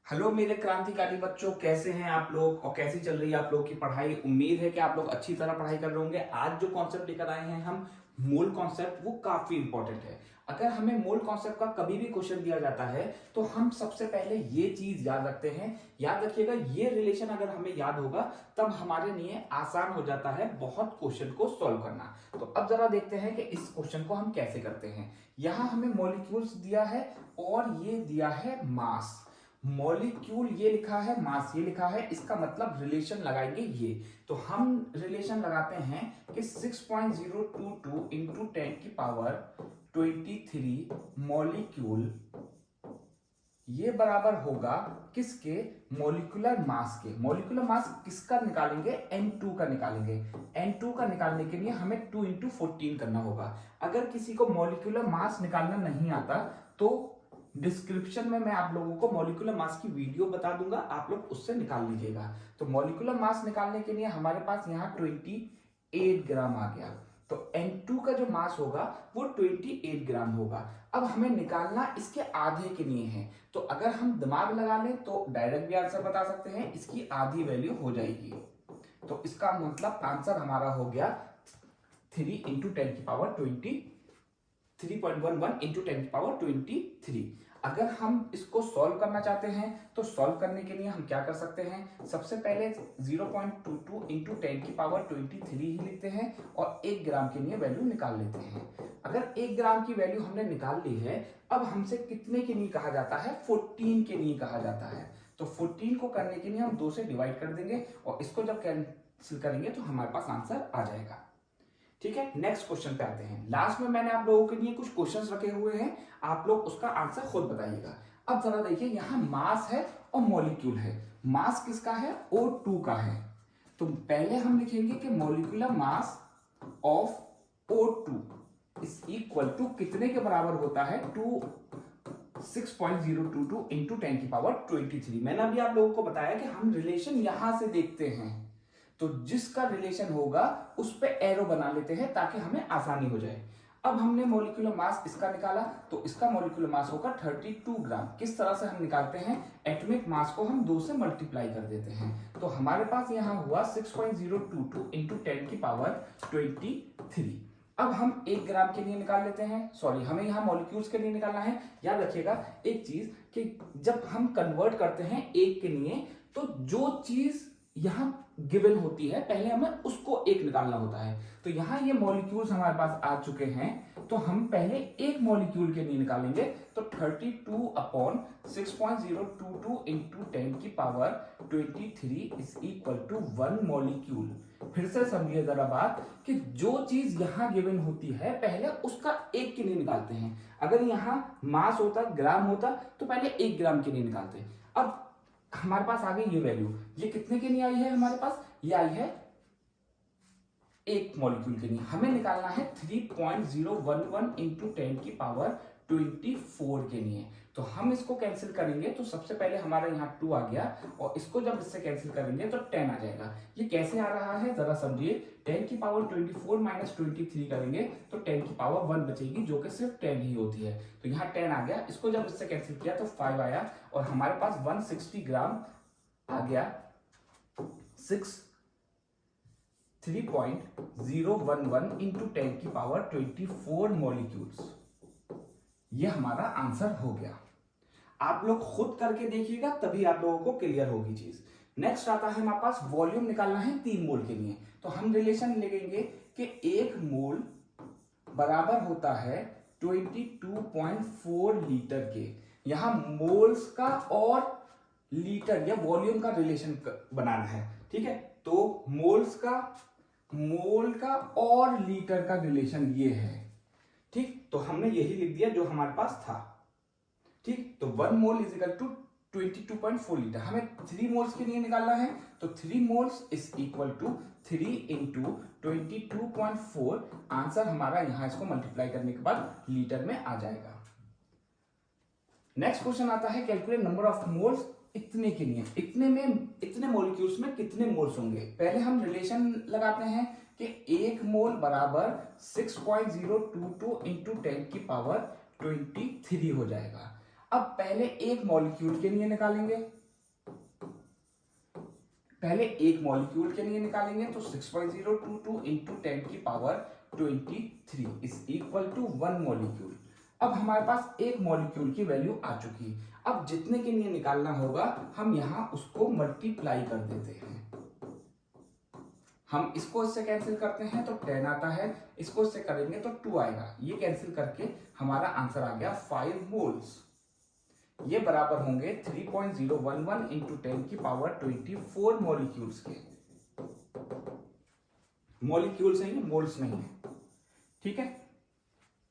Hello मेरे क्रांतिकारी बच्चों, कैसे हैं आप लोग और कैसी चल रही है आप लोगों की पढ़ाई। उम्मीद है कि आप लोग अच्छी तरह पढ़ाई कर रहे होंगे। आज जो कॉन्सेप्ट लेकर आए हैं हम, मूल कॉन्सेप्ट, वो काफी इंपॉर्टेंट है। अगर हमें मूल कॉन्सेप्ट का कभी भी क्वेश्चन दिया जाता है तो हम सबसे पहले ये चीज याद रखते हैं। याद रखिएगा, ये रिलेशन अगर हमें याद होगा तब हमारे लिए आसान हो जाता है बहुत क्वेश्चन को सॉल्व करना। तो अब जरा देखते हैं कि इस क्वेश्चन को हम कैसे करते हैं। यहाँ हमें मॉलिक्यूल्स दिया है और ये दिया है मास। मॉलिक्यूल ये लिखा है, मास ये लिखा है, इसका मतलब रिलेशन लगाएंगे ये। तो हम रिलेशन लगाते हैं कि 6.022 इंटू 10 की पावर 23 मॉलिक्यूल ये बराबर होगा किसके, मॉलिक्यूलर मास के। मॉलिक्यूलर मास किसका निकालेंगे, N2 का निकालेंगे। N2 का निकालने के लिए हमें 2 इंटू 14 करना होगा। अगर किसी को मॉलिक्यूलर मास निकालना नहीं आता तो डिस्क्रिप्शन में मैं आप लोगों को मॉलिक्यूलर मास की वीडियो बता दूंगा, आप लोग उससे निकाल लीजिएगा। तो मॉलिक्यूलर मास निकालने के लिए हमारे पास यहाँ 28 ग्राम आ गया। तो N2 का जो मास होगा वो 28 ग्राम होगा। अब हमें निकालना इसके आधे के लिए है। तो अगर हम दिमाग लगा लें तो डायरेक्ट भी आंसर बता सकते हैं, इसकी आधी वैल्यू हो जाएगी। तो इसका मतलब आंसर हमारा हो गया 3 इंटू 10 की पावर 3.11 इंटू 10 की पावर 23। अगर हम इसको सॉल्व करना चाहते हैं तो सॉल्व करने के लिए हम क्या कर सकते हैं, सबसे पहले 0.22 इंटू 10 की पावर 23 ही लिखते हैं और 1 ग्राम के लिए वैल्यू निकाल लेते हैं। अगर 1 ग्राम की वैल्यू हमने निकाल ली है, अब हमसे कितने के लिए कहा जाता है, 14 के लिए कहा जाता है। तो 14 को करने के लिए हम 2 से डिवाइड कर देंगे और इसको जब कैंसिल करेंगे तो हमारे पास आंसर आ जाएगा। ठीक है, नेक्स्ट क्वेश्चन पे आते हैं। लास्ट में मैंने आप लोगों के लिए कुछ क्वेश्चंस रखे हुए हैं, आप लोग उसका आंसर खुद बताइएगा। अब जरा देखिए, यहाँ मास है और मॉलिक्यूल है। मास किसका है, O2 का है। तो पहले हम लिखेंगे कि molecular mass of O2 is equal to कितने के बराबर होता है, 6.022 इंटू 10 की पावर 23। मैंने अभी आप लोगों को बताया कि हम रिलेशन यहां से देखते हैं, तो जिसका रिलेशन होगा उस पे एरो बना लेते हैं ताकि हमें आसानी हो जाए। अब हमने मॉलिक्यूलर मास इसका निकाला, तो इसका मॉलिक्यूलर मास होगा 32 ग्राम। किस तरह से हम निकालते हैं, एटॉमिक मास को हम 2 से मल्टीप्लाई कर देते हैं। तो हमारे पास यहां हुआ 6.022 इंटू 10 की पावर 23। अब हम 1 ग्राम के लिए निकाल लेते हैं, सॉरी हमें यहाँ मॉलिक्यूल्स के लिए निकालना है। याद रखिएगा एक चीज कि जब हम कन्वर्ट करते हैं एक के लिए, तो जो चीज यहां गिवन होती है पहले हमें उसको एक निकालना होता है। तो यहां ये मॉलिक्यूल्स हमारे पास आ चुके हैं, तो हम पहले एक मॉलिक्यूल के लिए निकालेंगे। तो 32 अपॉन 6.022 इंटू 10 की power 23 is equal to 1 molecule. फिर से समझिए जरा बात कि जो चीज यहां गिवन होती है पहले उसका एक के लिए निकालते हैं। अगर यहां मास होता, ग्राम होता, तो पहले 1 ग्राम के लिए निकालते हैं। अब हमारे पास आ गई ये वैल्यू, ये कितने के लिए आई है, हमारे पास ये आई है एक मॉलिक्यूल के लिए। हमें निकालना है 3.011 इंटू 10 की पावर 24 के लिए। तो हम इसको कैंसिल करेंगे तो सबसे पहले हमारा यहाँ 2 आ गया और इसको जब इससे कैंसिल करेंगे तो 10 आ जाएगा। ये कैसे आ रहा है जरा समझिए, 10 की पावर 24 माइनस 23 करेंगे तो 10 की पावर 1 बचेगी, जो कि सिर्फ 10 ही होती है। तो यहाँ 10 आ गया, इसको जब इससे कैंसिल किया तो 5 आया और हमारे पास 160 ग्राम आ गया। 3.011 इंटू 10 की पावर 24 मॉलिक्यूल्स, ये हमारा आंसर हो गया। आप लोग खुद करके देखिएगा तभी आप लोगों को क्लियर होगी चीज। नेक्स्ट आता है हमारे पास वॉल्यूम निकालना है 3 मोल के लिए। तो हम रिलेशन लिखेंगे कि 1 मोल बराबर होता है 22.4 लीटर के। यहां मोल्स का और लीटर या वॉल्यूम का रिलेशन बनाना है, ठीक है। तो मोल्स का, मोल का और लीटर का रिलेशन ये है, ठीक। तो हमने यही लिख दिया जो हमारे पास था, ठीक। तो 1 mole is equal to 22.4 litre. हमें 3 मोल्स के लिए निकालना है, तो 3 moles is equal to 3 into 22.4। Answer हमारा यहां इसको मल्टीप्लाई करने के बाद लीटर में आ जाएगा। नेक्स्ट क्वेश्चन आता है कैलकुलेट नंबर ऑफ मोल्स इतने के लिए। इतने में, इतने मॉलिक्यूल्स में कितने मोल्स होंगे। पहले हम रिलेशन लगाते हैं कि 1 मोल बराबर 6.022 इंटू 10 की पावर 23 हो जाएगा। अब पहले एक मॉलिक्यूल के लिए निकालेंगे, तो 6.022 इंटू 10 की power 23 is equal to 1 molecule. अब हमारे पास एक मॉलिक्यूल की वैल्यू आ चुकी है। अब जितने के लिए निकालना होगा हम यहां उसको मल्टीप्लाई कर देते हैं। हम इसको इससे कैंसिल करते हैं तो 10 आता है, इसको इससे करेंगे तो 2 आएगा। ये कैंसिल करके हमारा आंसर आ गया 5 मोल्स। ये बराबर होंगे 3.011 इंटू 10 की पावर 24 मॉलिक्यूल्स के। मॉलिक्यूल्स नहीं है, मोल्स नहीं है, ठीक है।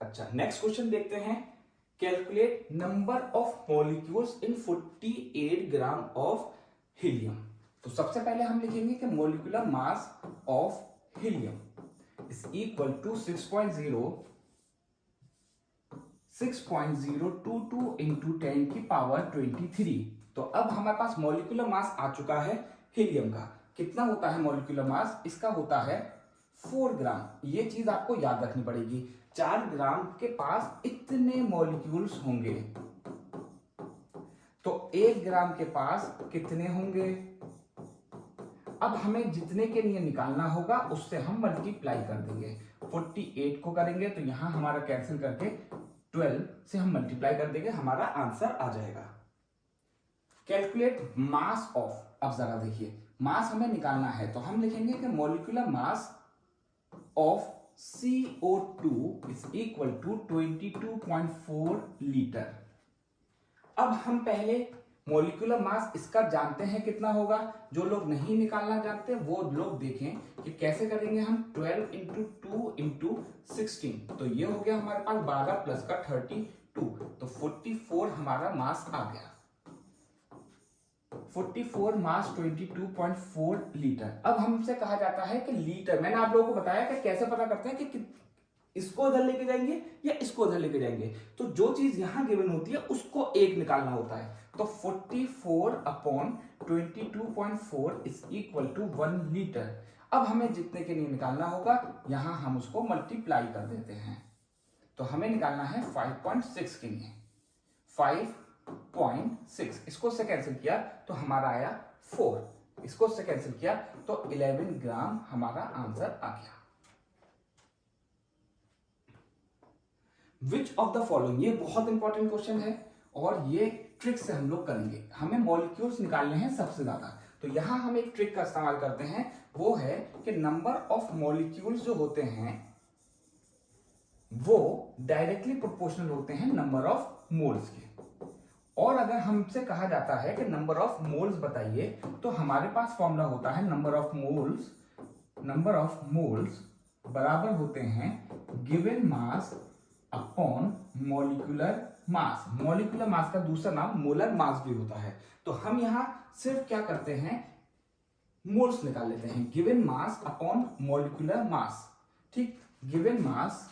अच्छा, नेक्स्ट क्वेश्चन देखते हैं। Calculate number of molecules in 48 gram of helium. तो सबसे पहले हम लिखेंगे कि molecular mass of helium is equal to 6.022 into 10 की पावर 23। तो अब हमारे पास मॉलिक्यूलर मास आ चुका है हीलियम का। कितना होता है मॉलिक्यूलर मास? इसका होता है 4 ग्राम। ये चीज आपको याद रखनी पड़ेगी। 4 ग्राम के पास इतने मॉलिक्यूल्स होंगे, तो 1 ग्राम के पास कितने होंगे? अब हमें जितने के लिए निकालना होगा उससे हम मल्टीप्लाई कर देंगे। 48 को करेंगे तो यहां हमारा कैंसिल करके 12 से हम मल्टीप्लाई कर देंगे, हमारा आंसर आ जाएगा। Calculate mass of. अब जरा देखिए, मास हमें निकालना है तो हम लिखेंगे कि molecular mass of CO2 is equal to 22.4 litre. अब हम पहले मॉलिक्यूलर मास इसका जानते हैं कितना होगा। जो लोग नहीं निकालना जानते वो लोग देखें कि कैसे करेंगे हम। 12 इंटू 2 इंटू 16, तो ये हो गया हमारे पास 12 प्लस का 32, तो 44 हमारा मास आ गया। 44 मास 22.4 लीटर। अब हमसे कहा जाता है कि लीटर, मैंने आप लोगों को बताया कि कैसे पता करते हैं कि इसको उधर लेके जाएंगे या इसको उधर लेके जाएंगे। तो जो चीज यहां गिवन होती है उसको एक निकालना होता है। तो 44 upon 22.4 is equal to 1 litre. अब हमें जितने के लिए निकालना होगा यहां हम उसको मल्टीप्लाई कर देते हैं। तो हमें निकालना है 5.6 के लिए। 5.6 इसको से कैंसिल किया तो हमारा आया 4, इसको से कैंसिल किया तो 11 ग्राम हमारा आंसर आ गया। विच ऑफ द फॉलोइंग, ये बहुत इंपॉर्टेंट क्वेश्चन है और ये ट्रिक से हम लोग करेंगे। हमें मॉलिक्यूल्स निकालने हैं सबसे ज्यादा, तो यहां हम एक ट्रिक का इस्तेमाल करते हैं। वो है कि नंबर ऑफ मॉलिक्यूल्स जो होते हैं वो डायरेक्टली प्रोपोर्शनल होते हैं नंबर ऑफ मोल्स के। और अगर हमसे कहा जाता है कि नंबर ऑफ मोल्स बताइए, तो हमारे पास फॉर्मूला होता है नंबर ऑफ मोल्स बराबर होते हैं गिवन मास अपॉन मॉलिक्यूलर मास। मॉलिक्यूलर मास का दूसरा नाम मोलर मास भी होता है। तो हम यहां सिर्फ क्या करते हैं, मोल्स निकाल लेते हैं। Given mass upon molecular mass, ठीक। गिवन मास,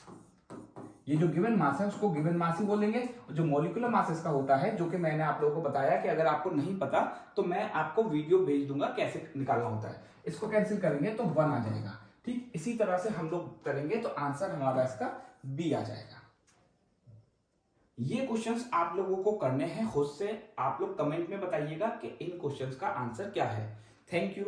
ये जो गिवन मास है उसको गिवन मास ही बोलेंगे। जो मॉलिक्यूलर मास इसका होता है, जो कि मैंने आप लोगों को बताया कि अगर आपको नहीं पता तो मैं आपको वीडियो भेज दूंगा कैसे निकालना होता है। इसको कैंसिल करेंगे तो 1 आ जाएगा, ठीक। इसी तरह से हम लोग करेंगे तो आंसर हमारा इसका B आ जाएगा। ये क्वेश्चंस आप लोगों को करने हैं खुद से। आप लोग कमेंट में बताइएगा कि इन क्वेश्चंस का आंसर क्या है। Thank you.